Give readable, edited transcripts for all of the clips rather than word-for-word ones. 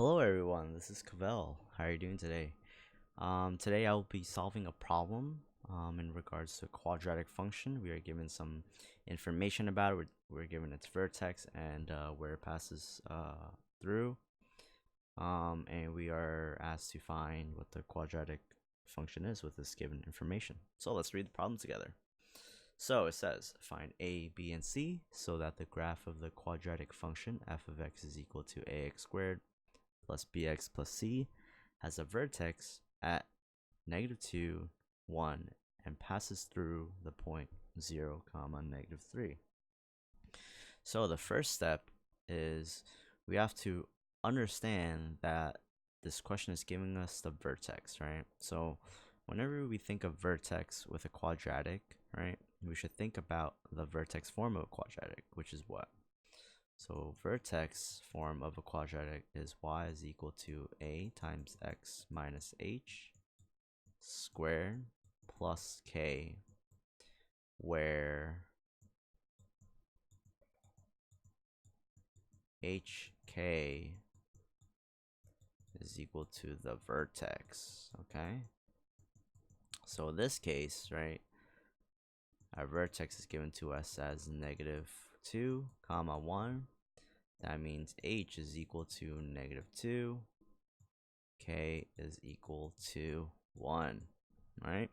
Hello everyone, this is Cavell. How are you doing today? Today I will be solving a problem in regards to a quadratic function. We are given some information about it. We're given its vertex and where it passes through. And we are asked to find what the quadratic function is with this given information. So let's read the problem together. So it says, find a, b, and c so that the graph of the quadratic function f of x is equal to ax squared plus bx plus c has a vertex at -2, 1, and passes through the point 0, -3. So the first step is we have to understand that this question is giving us the vertex, right? So whenever we think of vertex with a quadratic, right, we should think about the vertex form of a quadratic, which is what? So vertex form of a quadratic is y is equal to a times x minus h squared plus k, where hk is equal to the vertex. Okay, so in this case, right, our vertex is given to us as -2, 1. That means h is equal to -2, k is equal to 1, right?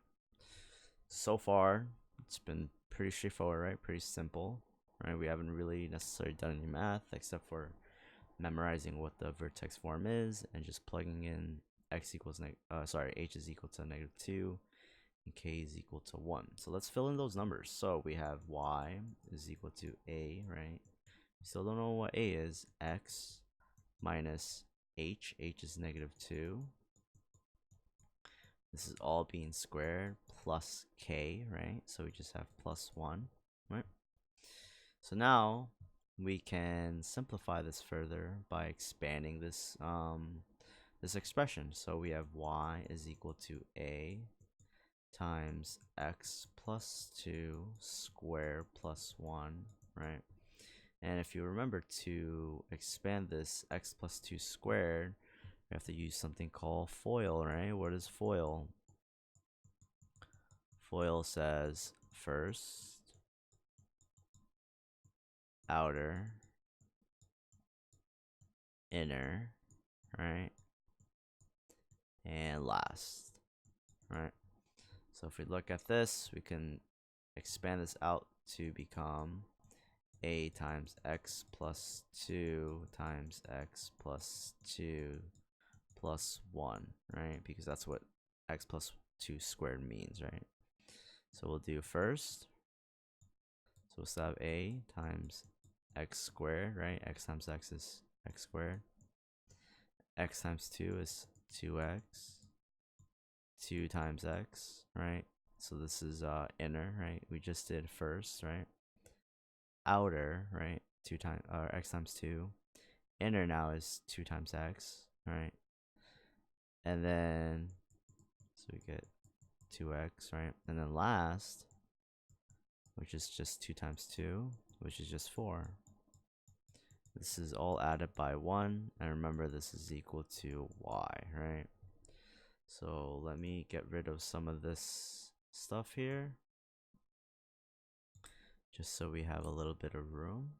So far, it's been pretty straightforward, right? Pretty simple, right? We haven't really necessarily done any math except for memorizing what the vertex form is and just plugging in h is equal to -2 and k is equal to 1. So let's fill in those numbers. So we have y is equal to a, right? We still don't know what a is. X minus h is -2. This is all being squared plus k, right? So we just have plus 1, right? So now we can simplify this further by expanding this this expression. So we have y is equal to a times x plus 2 squared plus 1, right? And if you remember, to expand this x plus 2 squared, we have to use something called FOIL, right? What is FOIL? FOIL says first, outer, inner, right? And last, right? So if we look at this, we can expand this out to become a times x plus 2 times x plus 2 plus 1, right? Because that's what x plus 2 squared means, right? So we'll do first. So we'll still have a times x squared, right? X times x is x squared. X times 2 is 2x. 2 times x, right? So this is inner, right? We just did first, right? Outer, right? 2 times x times 2. Inner now is 2 times x, right? And then so we get 2x, right? And then last, which is just 2 times 2, which is just 4. This is all added by 1, and remember this is equal to y, right? So let me get rid of some of this stuff here, just so we have a little bit of room.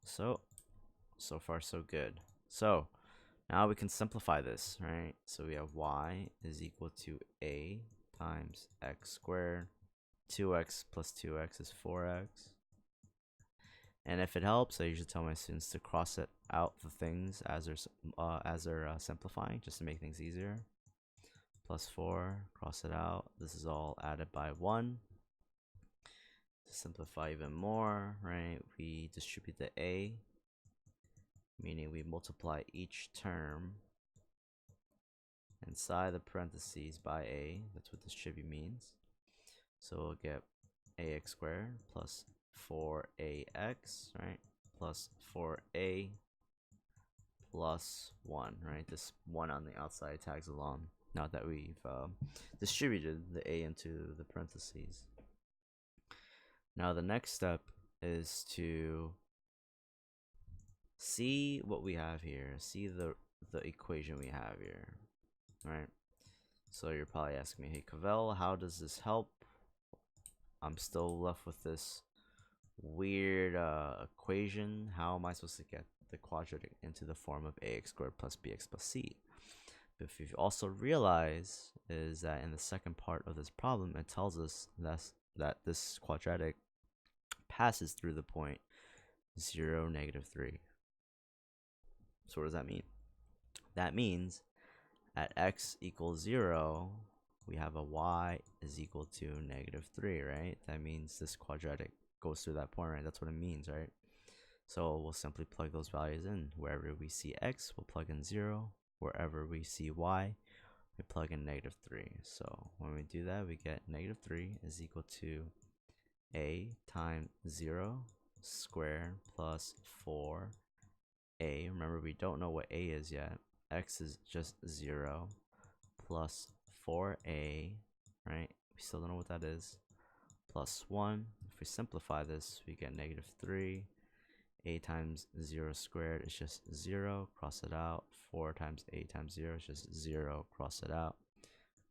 So far so good. So now we can simplify this, right? So we have y is equal to a times x squared. 2x plus 2x is 4x. And if it helps, I usually tell my students to cross it out the things as they're simplifying, just to make things easier. Plus 4, cross it out. This is all added by 1. To simplify even more, right, we distribute the a, meaning we multiply each term inside the parentheses by a. That's what distribute means. So we'll get ax squared plus 4ax, right, plus 4a plus 1, right? This 1 on the outside tags along now that we've distributed the a into the parentheses. Now the next step is to see what we have here. See the equation we have here, right? So you're probably asking me, hey Cavell, how does this help? I'm still left with this weird equation. How am I supposed to get the quadratic into the form of ax squared plus bx plus c? But if you also realize is that in the second part of this problem, it tells us that this quadratic passes through the point 0, -3. So what does that mean? That means at x equals 0, we have a y is equal to -3, right? That means this quadratic goes through that point, right? That's what it means, right? So we'll simply plug those values in. Wherever we see x, we'll plug in 0. Wherever we see y, we plug in -3. So when we do that, we get -3 is equal to a times 0 squared plus 4a. Remember, we don't know what a is yet. X is just 0 plus 4a, right? We still don't know what that is. Plus 1. If we simplify this, we get -3. A times 0 squared is just 0. Cross it out. 4 times a times 0 is just 0. Cross it out.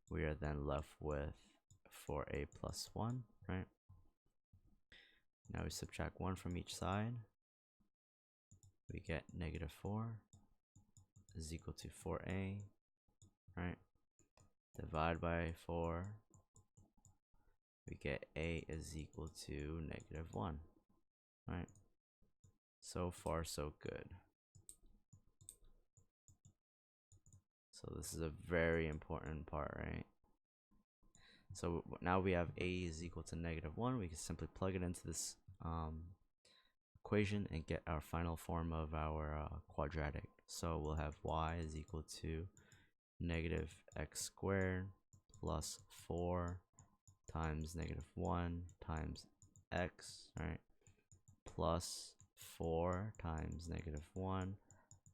We are then left with 4a plus 1, right? Now we subtract 1 from each side. We get -4 is equal to 4a, right? Divide by 4. We get a is equal to -1, right? So far, so good. So this is a very important part, right? So now we have a is equal to -1. We can simply plug it into this equation and get our final form of our quadratic. So we'll have y is equal to -x squared plus 4 times -1 times x, right? Plus 4 times -1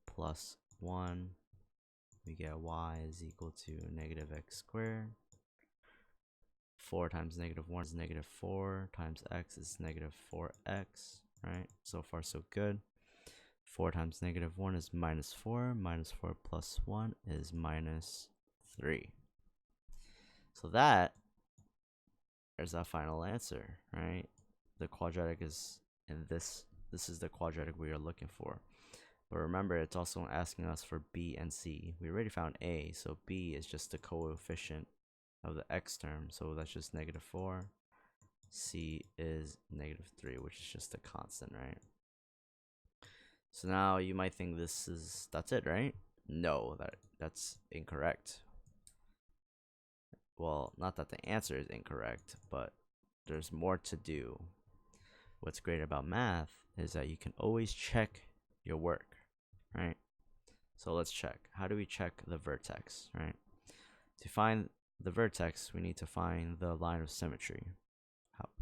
plus 1. We get y is equal to -x squared. 4 times -1 is -4 times x is -4x, right? So far, so good. 4 times -1 is -4. -4 plus 1 is -3. So that is our final answer, right? The quadratic is in this. This is the quadratic we are looking for. But remember, it's also asking us for b and c. We already found a, so b is just the coefficient of the x term, so that's just -4. C is -3, which is just a constant, right? So now you might think that's it, right? No, that's incorrect. Well, not that the answer is incorrect, but there's more to do. What's great about math is that you can always check your work, right? So let's check. How do we check the vertex, right? To find the vertex, we need to find the line of symmetry.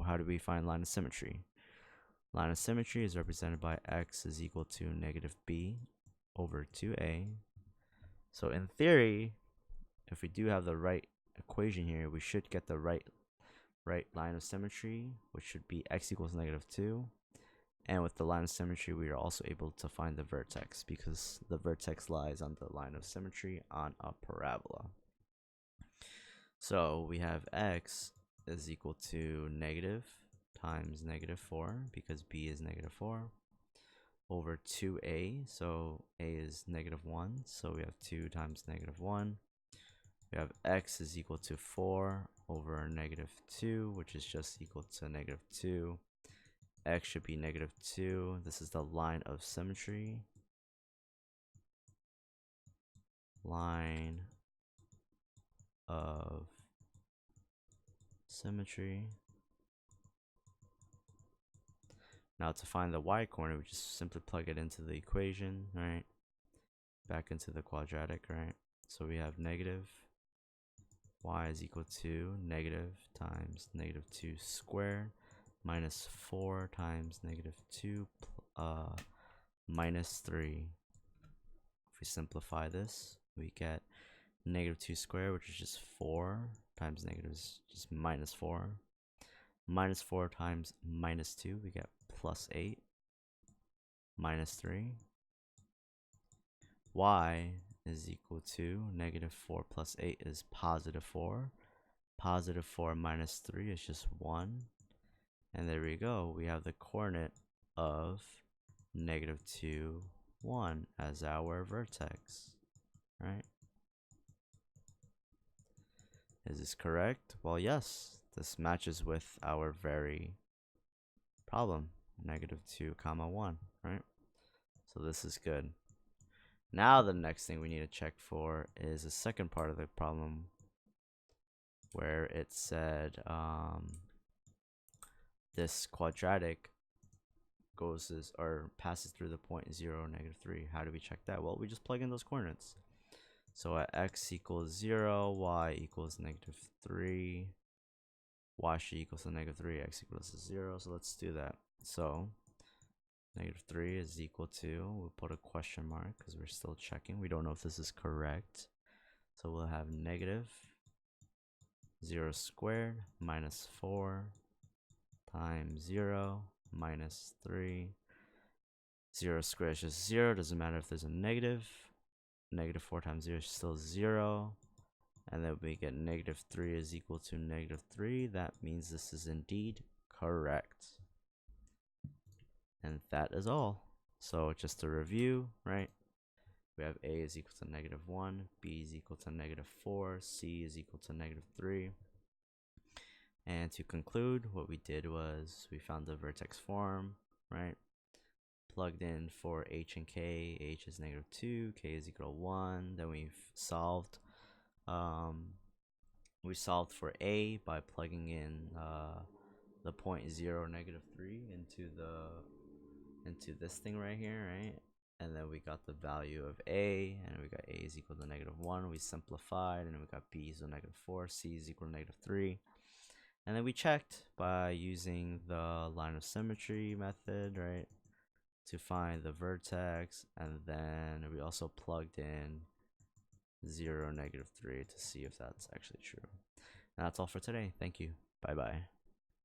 How do we find line of symmetry? Line of symmetry is represented by x is equal to -b over 2a. So in theory, if we do have the right equation here, we should get the right line of symmetry, which should be x equals -2. And with the line of symmetry, we are also able to find the vertex because the vertex lies on the line of symmetry on a parabola. So we have x is equal to negative times -4 because b is -4 over 2a. So a is -1. So we have 2 times -1. We have x is equal to 4 over -2, which is just equal to -2. X should be -2. This is the line of symmetry. Line of symmetry. Now to find the y-coordinate, we just simply plug it into the equation, right? Back into the quadratic, right? So we have negative y is equal to negative times -2 squared minus 4 times -2 minus 3. If we simplify this, we get -2 squared, which is just 4 times negative is just -4. Minus 4 times minus 2, we get plus 8. Minus 3. Y is equal to negative 4 plus 8 is positive 4. Positive 4 minus 3 is just 1. And there we go. We have the coordinate of negative 2, 1 as our vertex, right? Is this correct? Well, yes. This matches with our very problem, negative 2 comma 1, right? So this is good. Now the next thing we need to check for is the second part of the problem, where it said this quadratic passes through the point 0, negative 3. How do we check that? Well, we just plug in those coordinates. So at x equals 0, y equals negative 3, y should equals to negative 3, x equals to 0. So let's do that. So negative 3 is equal to, we'll put a question mark because we're still checking. We don't know if this is correct. So we'll have negative 0 squared minus 4 times 0 minus 3. 0 squared is just 0. Doesn't matter if there's a negative. Negative 4 times 0 is still 0. And then we get negative 3 is equal to negative 3. That means this is indeed correct. And that is all. So just to review, right? We have a is equal to negative 1, b is equal to negative 4, c is equal to negative 3. And to conclude, what we did was we found the vertex form, right? Plugged in for h and k. H is negative 2, k is equal to 1. Then we've solved. We solved for a by plugging in the point 0, negative 3 into this thing right here, right? And then we got the value of a, and we got a is equal to negative 1. We simplified, and then we got b is equal to negative 4, c is equal to negative 3. And then we checked by using the line of symmetry method, right, to find the vertex. And then we also plugged in 0, negative 3 to see if that's actually true. And that's all for today. Thank you. Bye-bye.